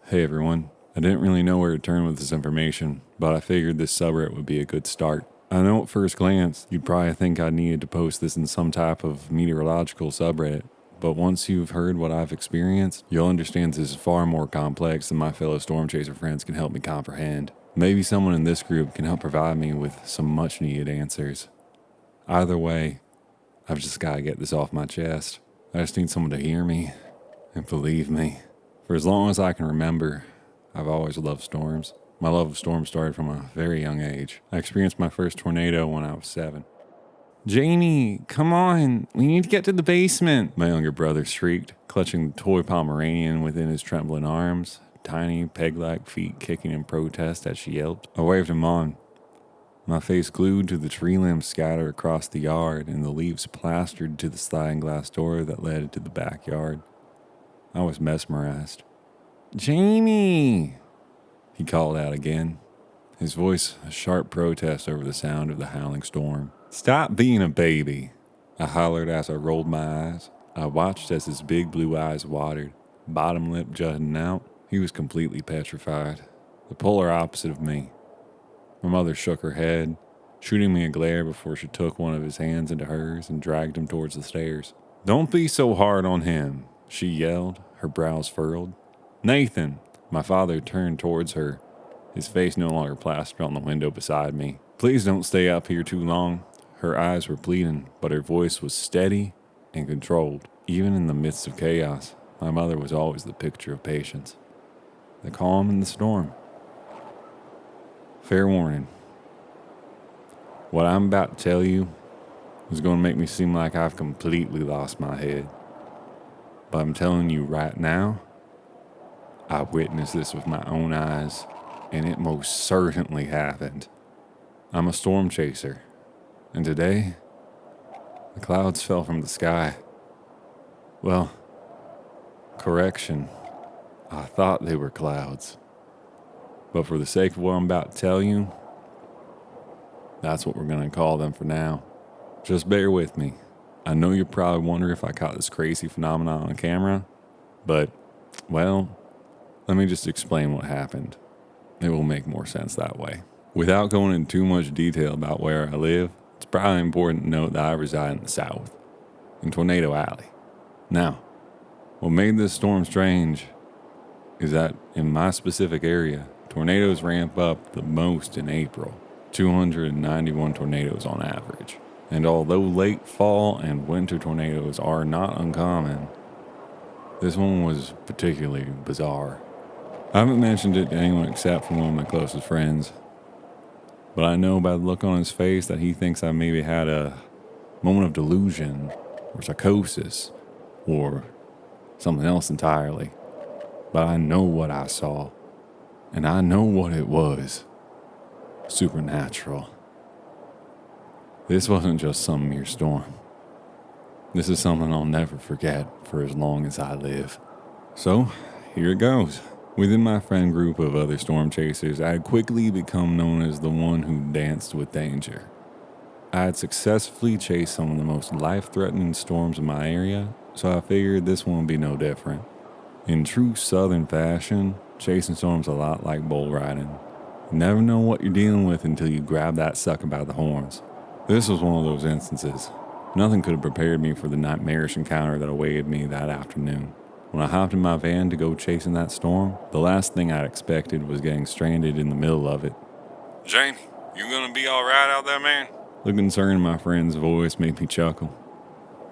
Hey everyone, I didn't really know where to turn with this information, but I figured this subreddit would be a good start. I know at first glance, you'd probably think I needed to post this in some type of meteorological subreddit, but once you've heard what I've experienced, you'll understand this is far more complex than my fellow storm chaser friends can help me comprehend. Maybe someone in this group can help provide me with some much needed answers. Either way, I've just got to get this off my chest. I just need someone to hear me and believe me. For as long as I can remember, I've always loved storms. My love of storms started from a very young age. I experienced my first tornado when I was 7. Jamie, come on, we need to get to the basement, my younger brother shrieked, clutching the toy Pomeranian within his trembling arms, tiny peg-like feet kicking in protest as she yelped. I waved him on, my face glued to the tree limbs scattered across the yard and the leaves plastered to the sliding glass door that led into the backyard. I was mesmerized. Jamie, he called out again, his voice a sharp protest over the sound of the howling storm. Stop being a baby, I hollered as I rolled my eyes. I watched as his big blue eyes watered, bottom lip jutting out. He was completely petrified, the polar opposite of me. My mother shook her head, shooting me a glare before she took one of his hands into hers and dragged him towards the stairs. Don't be so hard on him, she yelled, her brows furrowed. Nathan! My father turned towards her, his face no longer plastered on the window beside me. Please don't stay up here too long. Her eyes were pleading, but her voice was steady and controlled. Even in the midst of chaos, my mother was always the picture of patience. The calm in the storm. Fair warning. What I'm about to tell you is going to make me seem like I've completely lost my head. But I'm telling you right now, I witnessed this with my own eyes, and it most certainly happened. I'm a storm chaser, and today, the clouds fell from the sky. Well, correction, I thought they were clouds. But for the sake of what I'm about to tell you, that's what we're going to call them for now. Just bear with me. I know you're probably wondering if I caught this crazy phenomenon on camera, but, well, let me just explain what happened. It will make more sense that way. Without going into too much detail about where I live, it's probably important to note that I reside in the South, in Tornado Alley. Now, what made this storm strange is that in my specific area, tornadoes ramp up the most in April, 291 tornadoes on average. And although late fall and winter tornadoes are not uncommon, this one was particularly bizarre. I haven't mentioned it to anyone except for one of my closest friends, but I know by the look on his face that he thinks I maybe had a moment of delusion or psychosis or something else entirely. But I know what I saw, and I know what it was. Supernatural. This wasn't just some mere storm. This is something I'll never forget for as long as I live. So, here it goes. Within my friend group of other storm chasers, I had quickly become known as the one who danced with danger. I had successfully chased some of the most life-threatening storms in my area, so I figured this one would be no different. In true southern fashion, chasing storms a lot like bull riding. You never know what you're dealing with until you grab that sucker by the horns. This was one of those instances. Nothing could have prepared me for the nightmarish encounter that awaited me that afternoon. When I hopped in my van to go chasing that storm, the last thing I'd expected was getting stranded in the middle of it. Jamie, you gonna be alright out there, man? The concern in my friend's voice made me chuckle.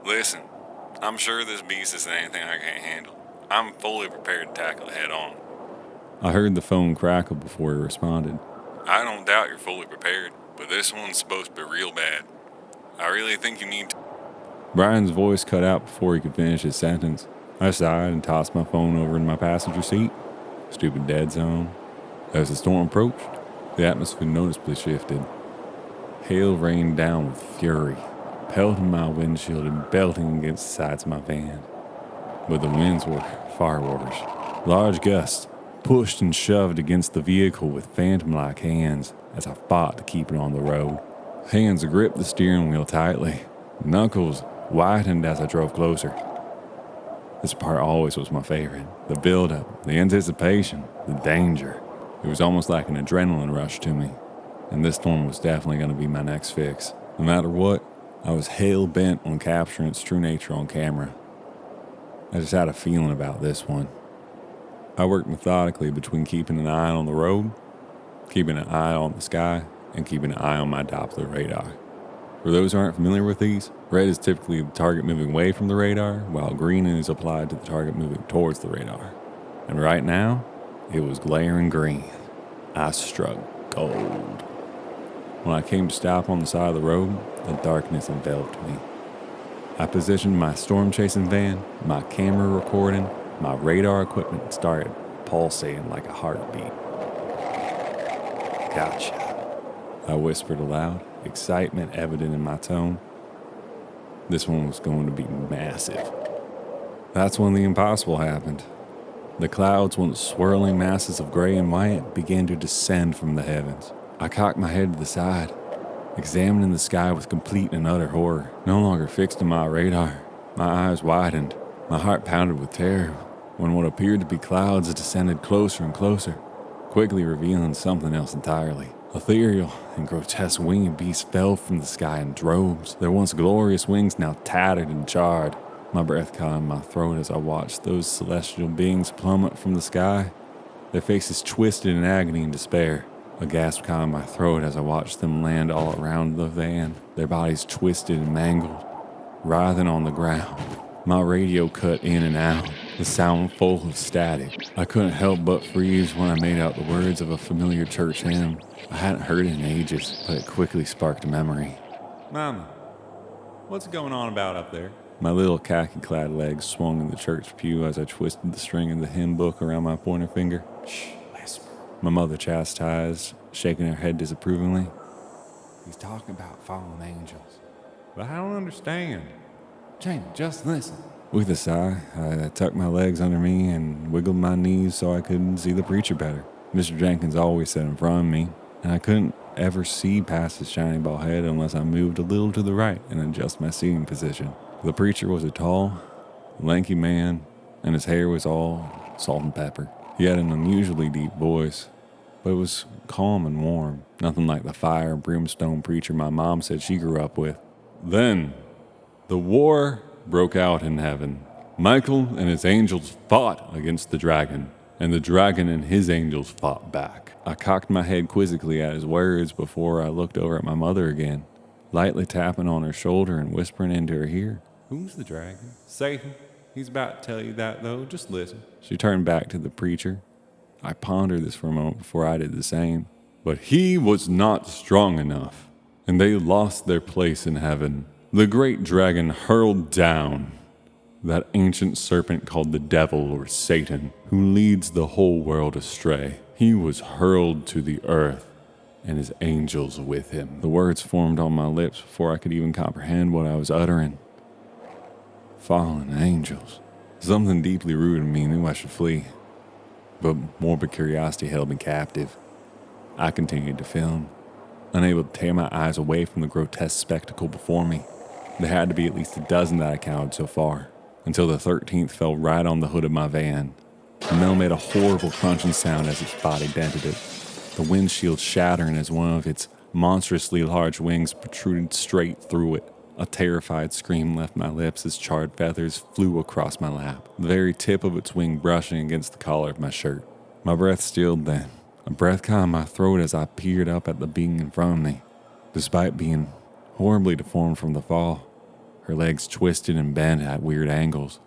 Listen, I'm sure this beast isn't anything I can't handle. I'm fully prepared to tackle it head on. I heard the phone crackle before he responded. I don't doubt you're fully prepared, but this one's supposed to be real bad. I really think you need to... Brian's voice cut out before he could finish his sentence. I sighed and tossed my phone over in my passenger seat. Stupid dead zone. As the storm approached, the atmosphere noticeably shifted. Hail rained down with fury, pelting my windshield and belting against the sides of my van. But the winds were far worse. Large gusts pushed and shoved against the vehicle with phantom-like hands as I fought to keep it on the road. Hands gripped the steering wheel tightly. Knuckles whitened as I drove closer. This part always was my favorite. The build-up, the anticipation, the danger. It was almost like an adrenaline rush to me. And this storm was definitely going to be my next fix. No matter what, I was hell-bent on capturing its true nature on camera. I just had a feeling about this one. I worked methodically between keeping an eye on the road, keeping an eye on the sky, and keeping an eye on my Doppler radar. For those who aren't familiar with these, red is typically the target moving away from the radar, while green is applied to the target moving towards the radar. And right now, it was glaring green. I struck gold. When I came to stop on the side of the road, the darkness enveloped me. I positioned my storm-chasing van, my camera recording, my radar equipment started pulsating like a heartbeat. Gotcha, I whispered aloud, excitement evident in my tone. This one was going to be massive. That's when the impossible happened. The clouds, once swirling masses of gray and white, began to descend from the heavens. I cocked my head to the side, examining the sky with complete and utter horror. No longer fixed on my radar, my eyes widened, my heart pounded with terror, when what appeared to be clouds descended closer and closer, quickly revealing something else entirely. Ethereal and grotesque winged beasts fell from the sky in droves, their once glorious wings now tattered and charred. My breath caught in my throat as I watched those celestial beings plummet from the sky, their faces twisted in agony and despair. A gasp caught in my throat as I watched them land all around the van, their bodies twisted and mangled, writhing on the ground. My radio cut in and out, the sound full of static. I couldn't help but freeze when I made out the words of a familiar church hymn. I hadn't heard it in ages, but it quickly sparked a memory. Mama, what's going on about up there? My little khaki-clad legs swung in the church pew as I twisted the string of the hymn book around my pointer finger. Shh, whisper. My mother chastised, shaking her head disapprovingly. He's talking about fallen angels. But I don't understand. Jamie, just listen. With a sigh, I tucked my legs under me and wiggled my knees so I could see the preacher better. Mr. Jenkins always sat in front of me, and I couldn't ever see past his shiny bald head unless I moved a little to the right and adjusted my seating position. The preacher was a tall, lanky man, and his hair was all salt and pepper. He had an unusually deep voice, but it was calm and warm, nothing like the fire and brimstone preacher my mom said she grew up with. Then, the war broke out in heaven. Michael and his angels fought against the dragon, and the dragon and his angels fought back. I cocked my head quizzically at his words before I looked over at my mother again, lightly tapping on her shoulder and whispering into her ear. Who's the dragon? Satan. He's about to tell you that, though. Just listen. She turned back to the preacher. I pondered this for a moment before I did the same. But he was not strong enough, and they lost their place in heaven. The great dragon hurled down that ancient serpent called the devil or Satan, who leads the whole world astray. He was hurled to the earth, and his angels with him. The words formed on my lips before I could even comprehend what I was uttering. Fallen angels. Something deeply rooted in me knew I should flee, but morbid curiosity held me captive. I continued to film, unable to tear my eyes away from the grotesque spectacle before me. There had to be at least a dozen that I counted so far, until the 13th fell right on the hood of my van. The metal made a horrible crunching sound as its body dented it, the windshield shattering as one of its monstrously large wings protruded straight through it. A terrified scream left my lips as charred feathers flew across my lap, the very tip of its wing brushing against the collar of my shirt. My breath stilled then. A breath caught in my throat as I peered up at the being in front of me. Despite being horribly deformed from the fall, her legs twisted and bent at weird angles.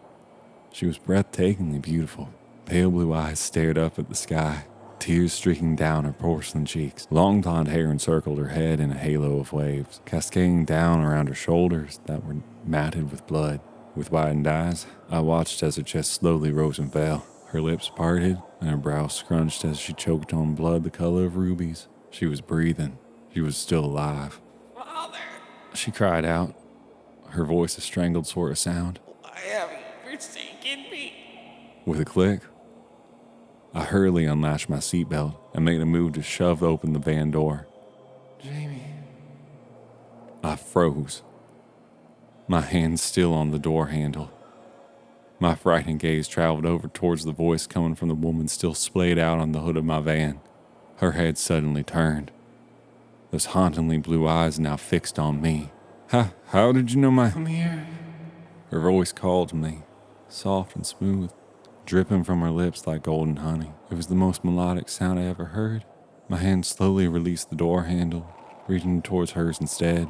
She was breathtakingly beautiful. Pale blue eyes stared up at the sky, tears streaking down her porcelain cheeks. Long blonde hair encircled her head in a halo of waves, cascading down around her shoulders that were matted with blood. With widened eyes, I watched as her chest slowly rose and fell. Her lips parted, and her brow scrunched as she choked on blood the color of rubies. She was breathing. She was still alive. Father! She cried out, her voice a strangled sort of sound. Why have you forsaken me? With a click, I hurriedly unlatched my seatbelt and made a move to shove open the van door. Jamie. I froze, my hand still on the door handle. My frightened gaze traveled over towards the voice coming from the woman still splayed out on the hood of my van. Her head suddenly turned. Those hauntingly blue eyes now fixed on me. How did you know my... Come here. Her voice called to me, soft and smooth, dripping from her lips like golden honey. It was the most melodic sound I ever heard. My hand slowly released the door handle, reaching towards hers instead.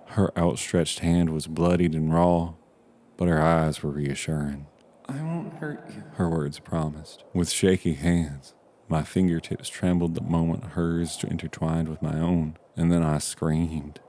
Her outstretched hand was bloodied and raw, but her eyes were reassuring. I won't hurt you. Her words promised. With shaky hands, my fingertips trembled the moment hers intertwined with my own, and then I screamed.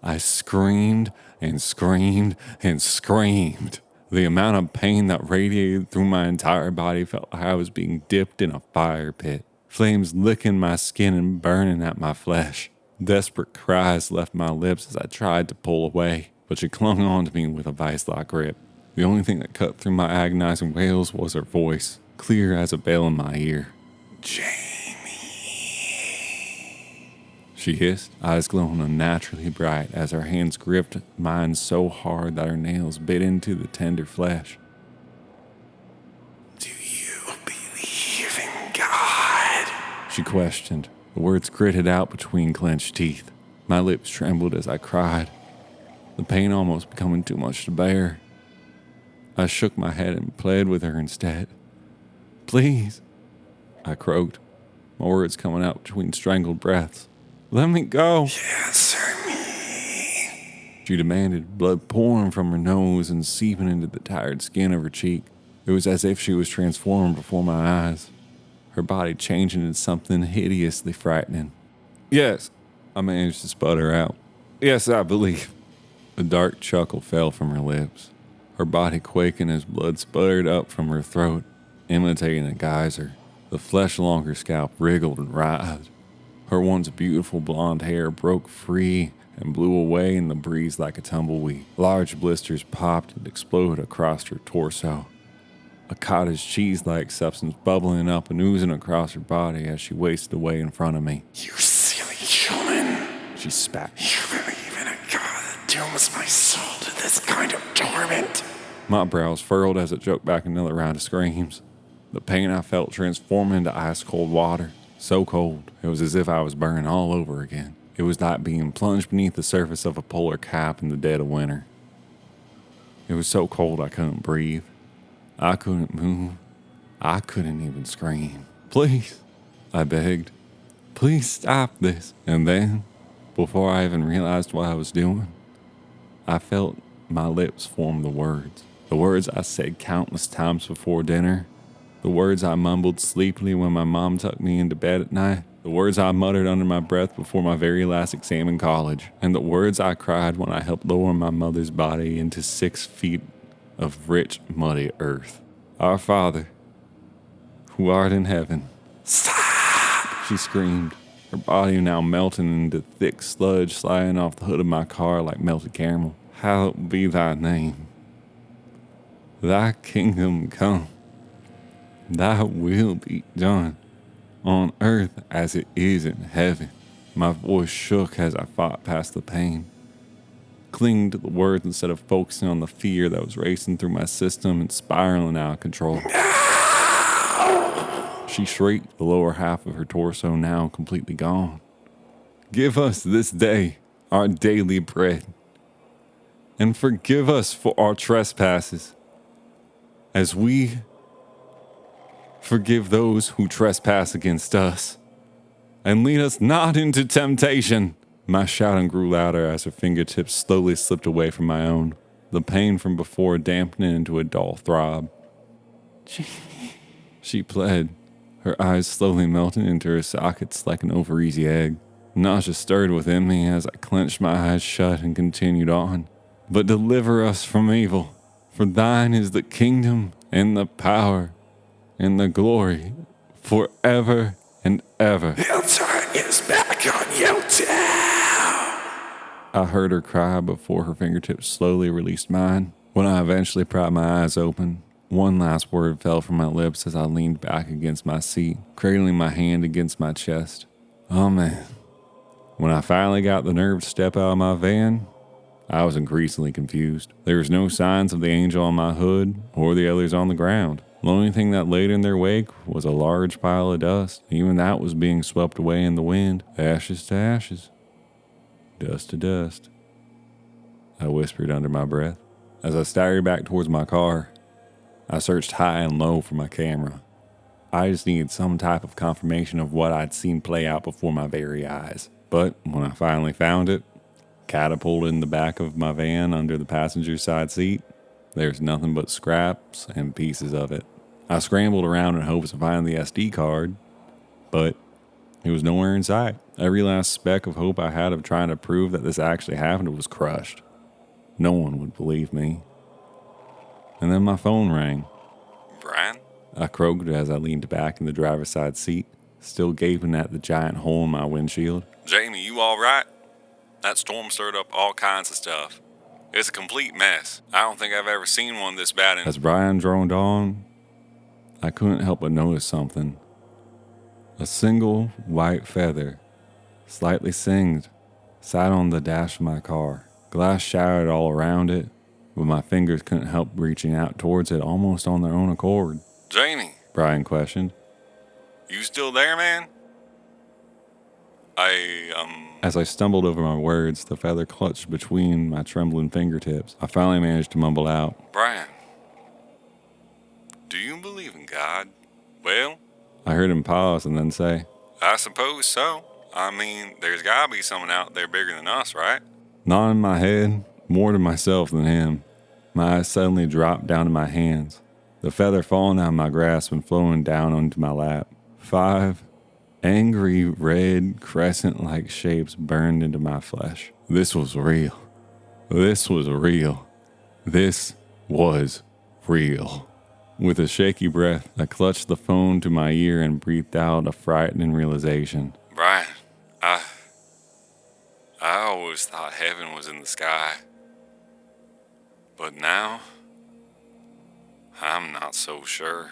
I screamed and screamed and screamed. The amount of pain that radiated through my entire body felt like I was being dipped in a fire pit. Flames licking my skin and burning at my flesh. Desperate cries left my lips as I tried to pull away, but she clung on to me with a vice-like grip. The only thing that cut through my agonizing wails was her voice, clear as a bell in my ear. Jamie. She hissed, eyes glowing unnaturally bright as her hands gripped mine so hard that her nails bit into the tender flesh. Do you believe in God? She questioned. The words gritted out between clenched teeth. My lips trembled as I cried, the pain almost becoming too much to bear. I shook my head and pled with her instead. Please, I croaked, my words coming out between strangled breaths. Let me go. Answer me. She demanded, blood pouring from her nose and seeping into the tired skin of her cheek. It was as if she was transformed before my eyes, her body changing into something hideously frightening. Yes, I managed to sputter out. Yes, I believe. A dark chuckle fell from her lips, her body quaking as blood sputtered up from her throat, imitating a geyser. The flesh along her scalp wriggled and writhed. Her once beautiful blonde hair broke free and blew away in the breeze like a tumbleweed. Large blisters popped and exploded across her torso, a cottage cheese-like substance bubbling up and oozing across her body as she wasted away in front of me. You silly human. She spat. You believe in a God that dooms my soul to this kind of torment? My brows furrowed as it choked back another round of screams. The pain I felt transformed into ice-cold water. So cold, it was as if I was burning all over again. It was like being plunged beneath the surface of a polar cap in the dead of winter. It was so cold I couldn't breathe. I couldn't move. I couldn't even scream. Please, I begged. Please stop this. And then, before I even realized what I was doing, I felt my lips form the words I said countless times before dinner, the words I mumbled sleepily when my mom tucked me into bed at night, the words I muttered under my breath before my very last exam in college, and the words I cried when I helped lower my mother's body into 6 feet of rich, muddy earth. Our Father, who art in heaven. Stop! She screamed, her body now melting into thick sludge sliding off the hood of my car like melted caramel. Hallowed be thy name. Thy kingdom come. Thy will be done, on earth as it is in heaven. My voice shook as I fought past the pain, clinging to the words instead of focusing on the fear that was racing through my system and spiraling out of control. No! She shrieked, the lower half of her torso now completely gone. Give us this day our daily bread, and forgive us for our trespasses, as we forgive those who trespass against us. And lead us not into temptation. My shouting grew louder as her fingertips slowly slipped away from my own, the pain from before dampening into a dull throb. She pled, her eyes slowly melting into her sockets like an overeasy egg. Nausea stirred within me as I clenched my eyes shut and continued on. But deliver us from evil, for thine is the kingdom and the power and the glory forever and ever. He'll turn his back on you too. I heard her cry before her fingertips slowly released mine. When I eventually pried my eyes open, one last word fell from my lips as I leaned back against my seat, cradling my hand against my chest. Amen. When I finally got the nerve to step out of my van, I was increasingly confused. There was no signs of the angel on my hood or the others on the ground. The only thing that laid in their wake was a large pile of dust. Even that was being swept away in the wind. Ashes to ashes. Dust to dust. I whispered under my breath. As I staggered back towards my car, I searched high and low for my camera. I just needed some type of confirmation of what I'd seen play out before my very eyes. But when I finally found it, catapulted in the back of my van under the passenger side seat, there's nothing but scraps and pieces of it. I scrambled around in hopes of finding the SD card, but it was nowhere in sight. Every last speck of hope I had of trying to prove that this actually happened was crushed. No one would believe me. And then my phone rang. Brian? I croaked as I leaned back in the driver's side seat, still gaping at the giant hole in my windshield. Jamie, you all right? That storm stirred up all kinds of stuff. It's a complete mess. I don't think I've ever seen one this bad in... As Brian droned on, I couldn't help but notice something. A single white feather, slightly singed, sat on the dash of my car. Glass shattered all around it, but my fingers couldn't help reaching out towards it almost on their own accord. Jamie, Brian questioned. you still there, man? As I stumbled over my words, the feather clutched between my trembling fingertips. I finally managed to mumble out, Brian, do you believe in God? Well, I heard him pause and then say, I suppose so. I mean, there's gotta be someone out there bigger than us, right? nodding my head, more to myself than him. My eyes suddenly dropped down to my hands, the feather falling out of my grasp and flowing down onto my lap. 5 angry red crescent-like shapes burned into my flesh. This was real. This was real. This was real. With a shaky breath, I clutched the phone to my ear and breathed out a frightening realization. Brian, I always thought heaven was in the sky. But now, I'm not so sure.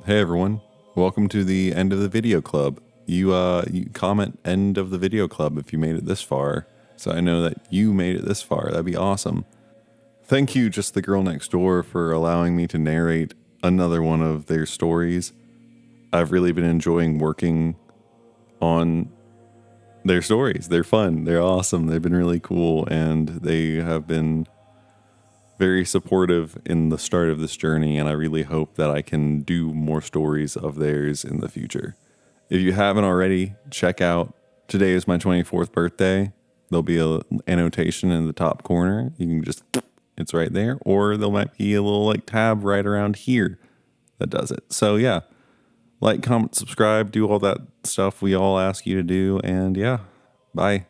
Hey everyone, welcome to the end of the video club. You comment end of the video club if you made it this far, so I know that you made it this far. That'd be awesome. Thank you, Just the Girl Next Door, for allowing me to narrate another one of their stories. I've really been enjoying working on their stories. They're fun. They're awesome. They've been really cool, and they have been very supportive in the start of this journey, and I really hope that I can do more stories of theirs in the future. If you haven't already, check out Today is My 24th Birthday. There'll be an annotation in the top corner. You can just, it's right there, or there might be a little tab right around here that does it. So yeah, like, comment, subscribe, do all that stuff we all ask you to do, and yeah, bye.